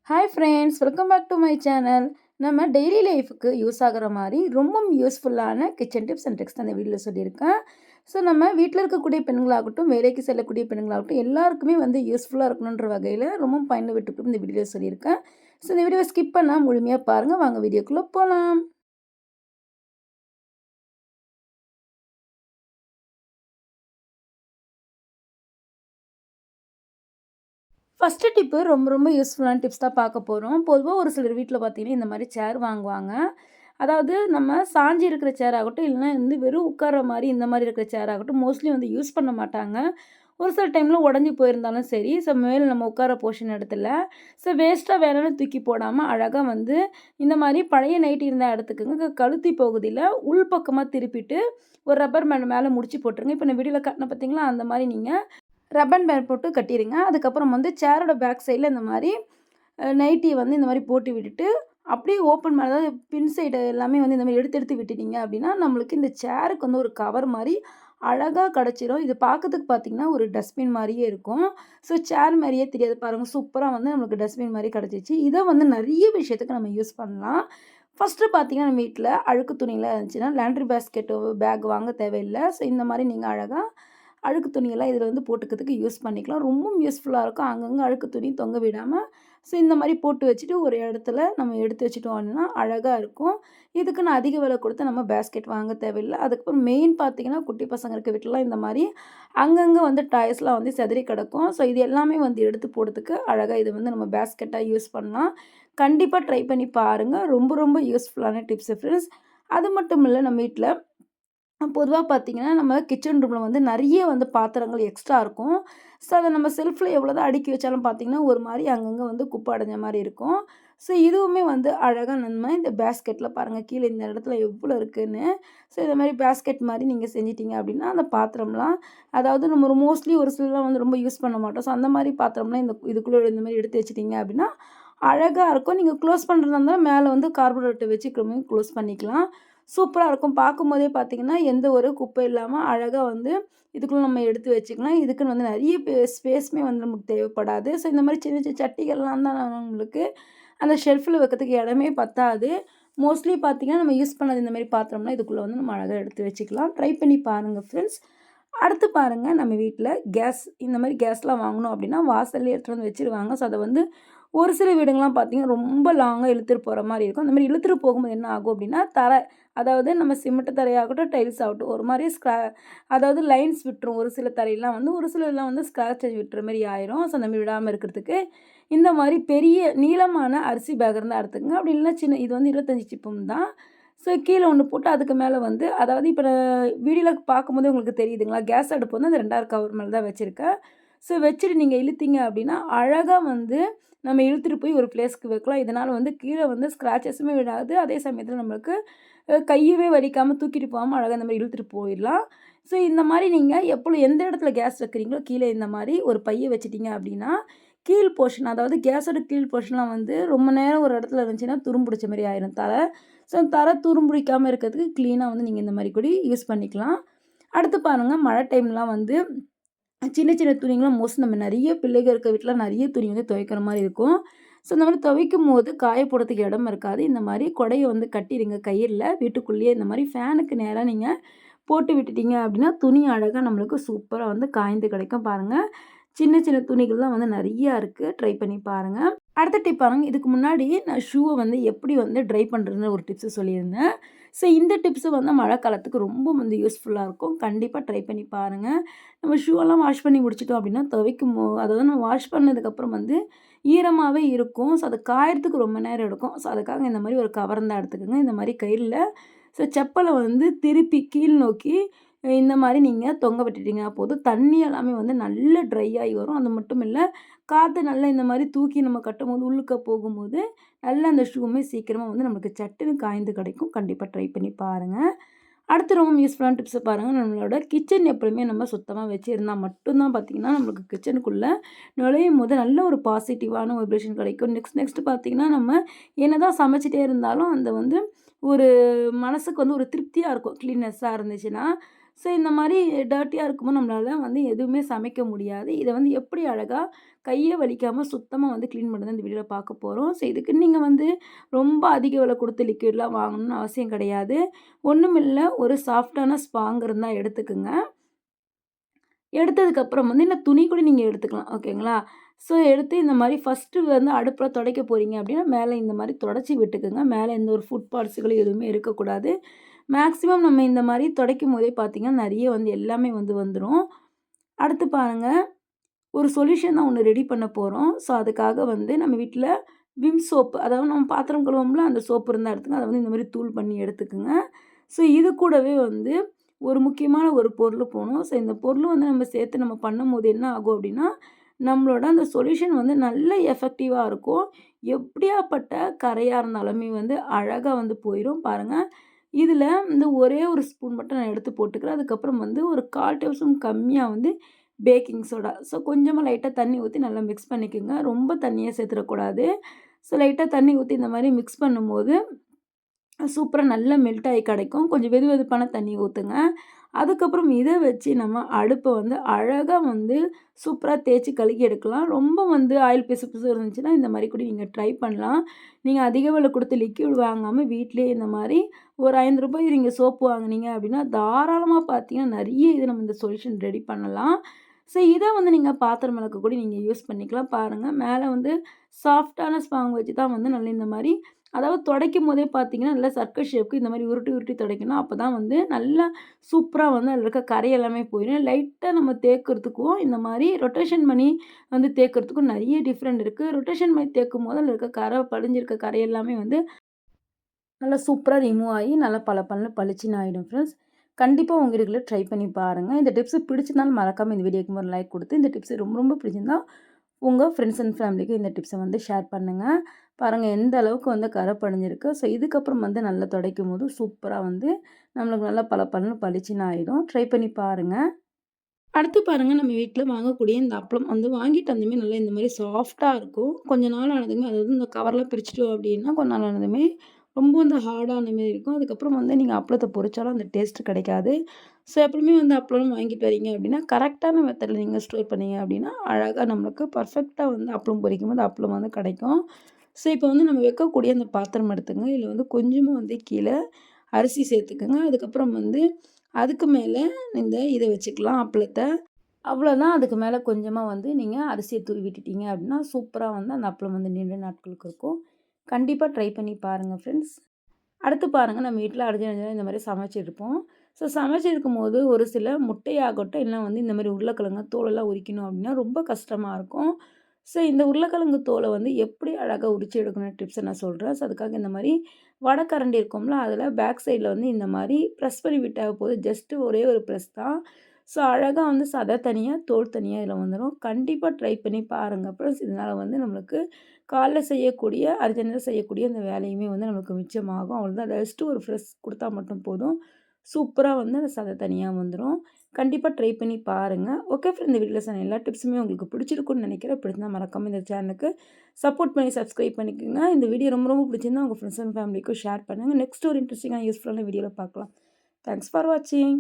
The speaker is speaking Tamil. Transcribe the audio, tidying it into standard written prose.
Hi friends, welcome back to my channel. நம்ம டெய்லி லைஃபுக்கு யூஸ் ஆகுற மாதிரி ரொம்ப யூஸ்ஃபுல்லான கிச்சன் டிப்ஸ் அண்ட் ட்ரிக்ஸ் தான் இந்த வீடியோவில் சொல்லியிருக்கேன். ஸோ நம்ம வீட்டில் இருக்கக்கூடிய பெண்களாகட்டும், வேலைக்கு செல்லக்கூடிய பெண்களாகட்டும், எல்லாருக்குமே யூஸ்ஃபுல்லாக இருக்கணுன்ற வகையில் ரொம்ப பயனுள்ள விட்டு இந்த வீடியோவில் சொல்லியிருக்கேன். ஸோ இந்த வீடியோவை ஸ்கிப் பண்ணால் முழுமையாக பாருங்கள். வாங்க வீடியோக்குள்ளே போகலாம். ஃபஸ்ட்டு டிப்பு ரொம்ப யூஸ்ஃபுல்லான டிப்ஸ் தான் பார்க்க போகிறோம். பொதுவாக ஒரு சிலர் வீட்டில் பார்த்தீங்கன்னா, இந்த மாதிரி சேர் வாங்குவாங்க. அதாவது நம்ம சாஞ்சு இருக்கிற சேர் ஆகட்டும், இல்லைனா வெறும் உட்கார்ற மாரி இந்த மாதிரி இருக்கிற சேர் ஆகட்டும், மோஸ்ட்லி யூஸ் பண்ண மாட்டாங்க. ஒரு சில டைமில் உடஞ்சி போயிருந்தாலும் சரி, மேல் நம்ம உட்கார போர்ஷன் இடத்துல வேஸ்ட்டாக வேணும்னு தூக்கி போடாமல் அழகாக இந்த மாதிரி பழைய நைட்டி இருந்தால் எடுத்துக்கோங்க. கழுத்தி பகுதியில் உள் பக்கமாக திருப்பிட்டு ஒரு ரப்பர் பேண்ட் மேலே முடிச்சு போட்டுருங்க. இப்போ நான் வீடியோவில் காட்டின பார்த்தீங்களா, அந்த மாதிரி நீங்கள் ரப்பர் பேண்ட் போட்டு கட்டிடுங்க. அதுக்கப்புறம் சேரோட பேக் சைடில் இந்த மாதிரி நைட்டியை இந்த மாதிரி போட்டு விட்டுட்டு அப்படியே ஓப்பன் பண்ண, அதாவது பின் சைடு எல்லாமே இந்த மாதிரி எடுத்து எடுத்து விட்டுட்டீங்க அப்படின்னா நம்மளுக்கு இந்த சேருக்கு ஒரு கவர் மாதிரி அழகாக கிடச்சிரும். இது பார்க்கறதுக்கு பார்த்திங்கன்னா ஒரு டஸ்ட்பின் மாதிரியே இருக்கும். ஸோ சேர் மாதிரியே தெரியாது பாருங்கள், சூப்பராக நம்மளுக்கு டஸ்ட்பின் மாதிரி கிடச்சிச்சு. இதை நிறைய விஷயத்துக்கு நம்ம யூஸ் பண்ணலாம். ஃபஸ்ட்டு பார்த்திங்கன்னா நம்ம வீட்டில் அழுக்கு துணியெலாம் இருந்துச்சுன்னா லாண்ட்ரி பேஸ்கெட்டோ பேக் வாங்க தேவையில்லை. ஸோ இந்த மாதிரி நீங்கள் அழகாக அழுக்கு துணியெல்லாம் இதில் போட்டுக்கிறதுக்கு யூஸ் பண்ணிக்கலாம். ரொம்பவும் யூஸ்ஃபுல்லாக இருக்கும். அங்கங்கே அழுக்கு துணி தொங்க விடாமல் இந்த மாதிரி போட்டு வச்சுட்டு ஒரு இடத்துல நம்ம எடுத்து வச்சுட்டோம் அப்படின்னா அழகாக இருக்கும். இதுக்கு நான் அதிக விலை கொடுத்து நம்ம பேஸ்கெட் வாங்க தேவையில்லை. அதுக்கப்புறம் மெயின் பார்த்திங்கன்னா, குட்டி பசங்க இருக்க வீட்டிலலாம் இந்த மாதிரி அங்கங்கே டாய்ஸ்லாம் செதறி கிடக்கும். ஸோ இது எல்லாமே எடுத்து போடுறதுக்கு அழகாக இது நம்ம பேஸ்கெட்டாக யூஸ் பண்ணலாம். கண்டிப்பாக ட்ரை பண்ணி பாருங்கள். ரொம்ப யூஸ்ஃபுல்லான டிப்ஸு ஃப்ரெண்ட்ஸ். அது மட்டும் இல்லை, நம்ம வீட்டில் பொதுவாக பார்த்திங்கன்னா, நம்ம கிச்சன் ரூமில் நிறைய பாத்திரங்கள் எக்ஸ்ட்ரா இருக்கும். ஸோ அதை நம்ம செல்ஃபில் எவ்வளோ தான் அடுக்கி வச்சாலும் பார்த்திங்கன்னா, ஒரு மாதிரி அங்கங்கே குப்பை அடைஞ்ச மாதிரி இருக்கும். ஸோ இதுவுமே அழகாக நம்ம இந்த பேஸ்கெட்டில் பாருங்கள், கீழே இந்த இடத்துல எவ்வளோ இருக்குதுன்னு. ஸோ இந்த மாதிரி பேஸ்கெட் மாதிரி நீங்கள் செஞ்சிட்டிங்க அப்படின்னா அந்த பாத்திரம்லாம், அதாவது நம்ம ஒரு மோஸ்ட்லி ஒரு சிலர்லாம் ரொம்ப யூஸ் பண்ண மாட்டோம். ஸோ அந்த மாதிரி பாத்திரம்லாம் இதுக்குள்ளே இந்த மாதிரி எடுத்து வச்சிட்டிங்க அப்படின்னா அழகாக இருக்கும். நீங்கள் க்ளோஸ் பண்ணுறதா இருந்தால் மேலே கார்பரேட்டை வச்சு க்ளோஸ் பண்ணிக்கலாம். சூப்பராக இருக்கும். பார்க்கும்போதே பார்த்திங்கன்னா, எந்த ஒரு குப்பை இல்லாமல் அழகாக இதுக்குள்ளே நம்ம எடுத்து வச்சுக்கலாம். இதுக்குன்னு நிறைய ஸ்பேஸுமே நமக்கு தேவைப்படாது. ஸோ இந்த மாதிரி சின்ன சின்ன சட்டிகள்லாம் தான் நம்மளுக்கு அந்த ஷெல்ஃபில் வைக்கிறதுக்கு இடமே பத்தாது. மோஸ்ட்லி பார்த்திங்கன்னா, நம்ம யூஸ் பண்ணது இந்த மாதிரி பாத்திரம்லாம் இதுக்குள்ளே நம்ம அழகாக எடுத்து வச்சுக்கலாம். ட்ரை பண்ணி பாருங்கள் ஃப்ரெண்ட்ஸ். அடுத்து பாருங்கள், நம்ம வீட்டில் கேஸ் இந்த மாதிரி கேஸ்லாம் வாங்கணும் அப்படின்னா வாசல்லே எடுத்துகிட்டு வச்சுருவாங்க. ஸோ அதை ஒரு சில வீடுங்கள்லாம் பார்த்திங்கன்னா ரொம்ப லாங்காக இழுத்துட்டு போகிற மாதிரி இருக்கும். அந்த மாதிரி இழுத்துட்டு போகும்போது என்ன ஆகும் அப்படின்னா, அதாவது நம்ம சிமெண்ட் தரையாகட்டும், டைல்ஸ் ஆகட்டும், ஒரு மாதிரி அதாவது லைன்ஸ் விட்டுரும். ஒரு சில தரையெல்லாம் ஒரு சிலலாம் ஸ்க்ராச்சஸ் விட்டுற மாதிரி ஆயிரும். ஸோ அந்த மாதிரி விடாமல் இருக்கிறதுக்கு இந்த மாதிரி பெரிய நீளமான அரிசி பேக் இருந்தால் எடுத்துக்கங்க. அப்படி இல்லைன்னா சின்ன இது 25 சிப்பம் தான். ஸோ கீழே ஒன்று போட்டு அதுக்கு மேலே அதாவது இப்போ வீடியோவில் பார்க்கும்போது உங்களுக்கு தெரியுதுங்களா, கேஸ் அடுப்பு அந்த 2 கவர் மேலே தான் வச்சுருக்கேன். ஸோ வச்சுட்டு நீங்கள் இழுத்தீங்க அப்படின்னா அழகாக நம்ம இழுத்துட்டு போய் ஒரு பிளேஸ்க்கு வைக்கலாம். இதனால் கீழே ஸ்க்ராச்சஸுமே விடாது. அதே சமயத்தில் நம்மளுக்கு கையுமே வலிக்காமல் தூக்கிட்டு போகாமல் அழகாக இந்த மாதிரி இழுத்துட்டு போயிடலாம். ஸோ இந்த மாதிரி நீங்கள் எந்த இடத்துல கேஸ் வைக்கிறீங்களோ கீழே இந்த மாதிரி ஒரு பையை வச்சிட்டிங்க அப்படின்னா கீழ் போர்ஷன், அதாவது கேஸோட கீழ் போர்ஷன்லாம் ரொம்ப நேரம் ஒரு இடத்துல இருந்துச்சுன்னா துரும்பிடிச்ச மாதிரி ஆயிரும் தரை. ஸோ தரை துரும்பிடிக்காமல் இருக்கிறதுக்கு க்ளீனாக நீங்கள் இந்த மாதிரி கூட யூஸ் பண்ணிக்கலாம். அடுத்து பாருங்கள், மழை டைம்லாம் சின்ன சின்ன துணிங்களாம் மோஸ்ட்லி நம்ம நிறைய பிள்ளைகள் இருக்க வீட்டில் நிறைய துணி துவைக்கிற மாதிரி இருக்கும். ஸோ இந்த மாதிரி துவைக்கும் போது காய போடுறதுக்கு இடம் இருக்காது. இந்த மாதிரி கொடையை கட்டிடுங்க கயிறில், வீட்டுக்குள்ளேயே இந்த மாதிரி ஃபேனுக்கு நேராக நீங்கள் போட்டு விட்டுட்டீங்க அப்படின்னா துணி அழகாக நம்மளுக்கு சூப்பராக காய்ந்து கிடைக்கும். பாருங்கள், சின்ன சின்ன துணிகள் தான் நிறையா இருக்குது. ட்ரை பண்ணி பாருங்கள். அடுத்த டிப் பாருங்கள், இதுக்கு முன்னாடி நான் ஷூவை எப்படி ட்ரை பண்ணுறதுன்னு ஒரு டிப்ஸு சொல்லியிருந்தேன். ஸோ இந்த டிப்ஸு மழை காலத்துக்கு ரொம்ப யூஸ்ஃபுல்லாக இருக்கும். கண்டிப்பாக ட்ரை பண்ணி பாருங்கள். நம்ம ஷூவெல்லாம் வாஷ் பண்ணி முடிச்சிட்டோம் அப்படின்னா அதாவது நம்ம வாஷ் பண்ணதுக்கப்புறம் ஈரமாகவே இருக்கும். ஸோ அது காயறதுக்கு ரொம்ப நேரம் எடுக்கும். ஸோ அதுக்காக இந்த மாதிரி ஒரு கவர் தான் எடுத்துக்கோங்க. இந்த மாதிரி கயிறில் செப்பலை திருப்பி கீழ் நோக்கி இந்த மாதிரி நீங்கள் தொங்க விட்டுட்டிங்கன்னா போதும். தண்ணி எல்லாமே நல்லா ட்ரை ஆகி வரும். அது மட்டும் இல்லை, காற்று நல்லா இந்த மாதிரி தூக்கி நம்ம கட்டும்போது உள்ளுக்க போகும்போது நல்லா அந்த ஷூவுமே சீக்கிரமாக நம்மளுக்கு சட்டுன்னு காய்ந்து கிடைக்கும். கண்டிப்பாக ட்ரை பண்ணி பாருங்கள். அடுத்து ரொம்ப யூஸ்ஃபுல்லான டிப்ஸை பாருங்கள். நம்மளோட கிச்சன் எப்பவுமே நம்ம சுத்தமாக வச்சுருந்தால் மட்டும்தான் பார்த்திங்கன்னா நம்மளுக்கு கிச்சனுக்குள்ளே நுழையும் போது நல்ல ஒரு பாசிட்டிவான வைப்ரேஷன் கிடைக்கும். நெக்ஸ்ட்டு பார்த்திங்கன்னா, நம்ம என்ன தான் சமைச்சிட்டே இருந்தாலும் அந்த ஒரு மனசுக்கு ஒரு திருப்தியாக இருக்கும் க்ளீன்னஸ்ஸாக இருந்துச்சுன்னா. ஸோ இந்த மாரி டர்ட்டியா இருக்கும்போது நம்மளால வந்து எதுவுமே சமைக்க முடியாது. இத வந்து எப்படி அழகா கையே வலிக்காம சுத்தமா வந்து கிளீன் பண்ணத இந்த வீடியோல பார்க்க போறோம். ஸோ இதுக்கு நீங்க வந்து ரொம்ப அதிக விலை குடுத்து லிக்விட்லாம் வாங்கணும்னு அவசியம் கிடையாது. ஒண்ணுமில்ல ஒரு சாஃப்ட்டான ஸ்பாங் இருந்தா எடுத்துக்கங்க. எடுத்ததுக்கப்புறம் வந்து இல்ல துணி கூட நீங்க எடுத்துக்கலாம். ஓகேங்களா? ஸோ எடுத்து இந்த மாரி ஃபர்ஸ்ட்டு வந்து அடுப்புல துடைக்க போறீங்க அப்படின்னா, மேல இந்த மாரி தொடச்சி விட்டுக்குங்க. மேல எந்த ஒரு ஃபுட் பார்ட்ஸுகளும் எதுவுமே இருக்கக்கூடாது. மேக்ஸிமம் நம்ம இந்த மாரி துடைக்கும்போதே பார்த்தீங்கன்னா, நெறைய வந்து எல்லாமே வந்து வந்துரும். அடுத்து பாருங்க, ஒரு சொல்யூஷன் தான் ஒண்ணு ரெடி பண்ண போறோம். ஸோ அதுக்காக வந்து நம்ம வீட்ல விம் சோப்பு, அதாவது நம்ம பாத்திரம் கழுவுவோம்ல, அந்த சோப்பு இருந்தா எடுத்துங்க. அத வந்து இந்த மாரி தூள் பண்ணி எடுத்துக்கங்க. ஸோ இது கூடவே வந்து ஒரு முக்கியமான ஒரு பொருள் போணும். ஸோ இந்த பொருளும் வந்து நம்ம சேர்த்து நம்ம பண்ணும்போது என்ன ஆகும் அப்டின்னா, நம்மளோட அந்த சொல்யூஷன் வந்து நல்ல எஃபெக்டிவா இருக்கும். எப்படியாப்பட்ட கரையா இருந்தாலுமே வந்து அழகா வந்து போயிரும். பாருங்க. இதில இந்த ஒரே ஒரு ஸ்பூன் மட்டும் நான் எடுத்து போட்டுக்கிறேன். அதுக்கப்புறம் வந்து ஒரு 1/4 டேபிள் ஸ்பூன் கம்மியா வந்து பேக்கிங் சோடா. ஸோ கொஞ்சமா லைட்டா தண்ணி ஊத்தி நல்லா மிக்ஸ் பண்ணிக்கோங்க. ரொம்ப தண்ணியா சேர்த்துறக்கூடாது. ஸோ லைட்டா தண்ணி ஊத்தி இந்த மாரி மிக்ஸ் பண்ணும்போது சூப்பரா நல்லா மெல்ட் ஆயி கிடைக்கும். கொஞ்சம் வெதுவெதுப்பான தண்ணி ஊத்துங்க. அதுக்கப்புறம் இத வச்சு நம்ம அடுப்ப வந்து அழகா வந்து சூப்பரா தேய்ச்சு கழுகி எடுக்கலாம். ரொம்ப வந்து ஆயில் பிசு பிசு இருந்துச்சுன்னா, இந்த மாரி கூட நீங்க ட்ரை பண்ணலாம். நீங்க அதிக விலை குடுத்து லிக்விட் வாங்காம வீட்லயே இந்த மாரி ஒரு ரூ. 5 நீங்க சோப்பு வாங்குனீங்க அப்டின்னா, தாராளமா பார்த்தீங்கன்னா, நெறைய இது நம்ம இந்த சொல்யூஷன் ரெடி பண்ணலாம். ஸோ இத வந்து நீங்க பாத்திரம் விளக்க கூட நீங்க யூஸ் பண்ணிக்கலாம். பாருங்க மேல வந்து சாஃப்ட்டான ஸ்பாங் வச்சு தான் வந்து நல்லா இந்த மாரி அதாவது துடைக்கும்போதே பார்த்தீங்கன்னா, நல்லா சர்க்கிள் ஷேப்க்கு இந்த மாரி உருட்டி உருட்டி துடைக்கணும். அப்பதான் வந்து நல்லா சூப்பரா வந்து அதில இருக்க கரை எல்லாமே போயிரும். லைட்டா நம்ம தேய்க்கிறதுக்கும், இந்த மாரி ரொட்டேஷன் பண்ணி வந்து தேய்க்கிறதுக்கும் நெறைய டிஃப்ரெண்ட் இருக்கு. ரொட்டேஷன் பண்ணி தேய்க்கும்போது அதில இருக்க கரை படிஞ்சிருக்க கரை எல்லாமே வந்து நல்லா சூப்பரா ரிமூவ் ஆயி நல்லா பளபளன்னு பளிச்சுன்னு ஆயிடும் ஃப்ரெண்ட்ஸ். கண்டிப்பா உங்க வீடுகள்ல ட்ரை பண்ணி பாருங்க. இந்த டிப்ஸ் பிடிச்சிருந்தாலும் மறக்காம இந்த வீடியோக்கு ஒரு லைக் குடுத்து, இந்த டிப்ஸ் ரொம்ப ரொம்ப பிடிச்சிருந்தா உங்க ஃப்ரெண்ட்ஸ் அண்ட் ஃபேமிலிக்கு இந்த டிப்ஸ வந்து ஷேர் பண்ணுங்க. பாருங்க எந்த அளவுக்கு வந்து கரை படிஞ்சிருக்கு. ஸோ இதுக்கப்புறம் வந்து நல்லா துடைக்கும்போது சூப்பரா வந்து நம்மளுக்கு நல்லா பளபளன்னு பளிச்சுன்னு ஆயிடும். ட்ரை பண்ணி பாருங்க. அடுத்து பாருங்க நம்ம வீட்ல வாங்கக்கூடிய இந்த அப்பளம் வந்து வாங்கிட்டு வந்ததுமே நல்லா இந்த மாரி சாஃப்ட்டா இருக்கும். கொஞ்ச நாள் ஆனதுமே அதாவது இந்த கவர்லாம் பிரிச்சுட்டோம் அப்டின்னா, கொஞ்ச நாள் ஆனதுமே ரொம்ப வந்து ஹார்டான மாரி இருக்கும். அதுக்கப்புறம் வந்து நீங்க அப்பளத்த பொரிச்சாலும் அந்த டேஸ்ட் கிடைக்காது. ஸோ எப்பவுமே வந்து அப்பளம் வாங்கிட்டு வரீங்க அப்டின்னா, கரெக்ட்டான மெத்தட்ல நீங்க ஸ்டோர் பண்ணீங்க அப்டின்னா, அழகா நம்மளுக்கு பர்ஃபெக்ட்டா வந்து அப்பளம் பொரிக்கும்போது அப்பளம் வந்து கிடைக்கும். ஸோ இப்போ வந்து நம்ம வைக்கக்கூடிய அந்த பாத்திரம் எடுத்துங்க. இதுல வந்து கொஞ்சமா வந்து கீழ அரிசி சேர்த்துக்கங்க. அதுக்கப்புறம் வந்து அதுக்கு மேல இந்த இத வச்சுக்கலாம் அப்பளத்த. அவ்வளோதான். அதுக்கு மேல கொஞ்சமா வந்து நீங்க அரிசிய தூவி விட்டுட்டீங்க அப்டின்னா, சூப்பரா வந்து அந்த அப்பளம் வந்து நீண்ட நாட்களுக்கு இருக்கும். கண்டிப்பா ட்ரை பண்ணி பாருங்க ஃப்ரெண்ட்ஸ். அடுத்து பாருங்க நம்ம வீட்ல அர்ஜென்ட் இந்த மாரி சமைச்சிருப்போம். ஸோ சமைச்சிருக்கும்போது ஒரு சில முட்டையாகட்டும், இல்லனா வந்து இந்த மாரி உருளைக்கிழங்கு தோலெல்லாம் உரிக்கணும் அப்டின்னா ரொம்ப கஷ்டமா இருக்கும். ஸோ இந்த உருளைக்கிழங்கு தோல வந்து எப்படி அழகா உரிச்சு எடுக்கணும் டிப்ஸ நான் சொல்றேன். ஸோ அதுக்காக இந்த மாரி வடக்கரண்டி இருக்கும்ல, அதில பேக் சைட்ல வந்து இந்த மாரி பிரஸ் பண்ணி விட்டா போதும். ஜஸ்ட் ஒரே ஒரு பிரஸ் தான். ஸோ அழகா வந்து சதை தனியா, தோல் தனியா இதில வந்துரும். கண்டிப்பா ட்ரை பண்ணி பாருங்க. ப்ளஸ் இதனால வந்து நம்மளுக்கு காலைல செய்யக்கூடிய அர்ஜென்ட்டா செய்யக்கூடிய அந்த வேலையுமே வந்து நமக்கு மிச்சமாகும். அவ்வளோதான் ஜஸ்ட் ஒரு ஃப்ரெஷ் குடுத்தா மட்டும் போதும். சூப்பரா வந்து அந்த சதை தனியா வந்துரும். கண்டிப்பா ட்ரை பண்ணி பாருங்க. ஓகே ஃப்ரெண்ட் இந்த வீடியோல சொன்ன எல்லா டிப்ஸுமே உங்களுக்கு பிடிச்சிருக்கும்னு நினைக்கிறேன். பிடிச்சிருந்தா மறக்காம இந்த சேனலுக்கு சப்போர்ட் பண்ணி சப்ஸ்கிரைப் பண்ணிக்கோங்க. இந்த வீடியோ ரொம்ப ரொம்ப பிடிச்சிருந்தா உங்க ஃப்ரெண்ட்ஸ் அண்ட் ஃபேமிலிக்கும் ஷேர் பண்ணுங்க. நெக்ஸ்ட் ஒரு இன்ட்ரெஸ்டிங்கான யூஸ்ஃபுல்லான வீடியோல பார்க்கலாம். தேங்க்ஸ் ஃபார் வாட்சிங்.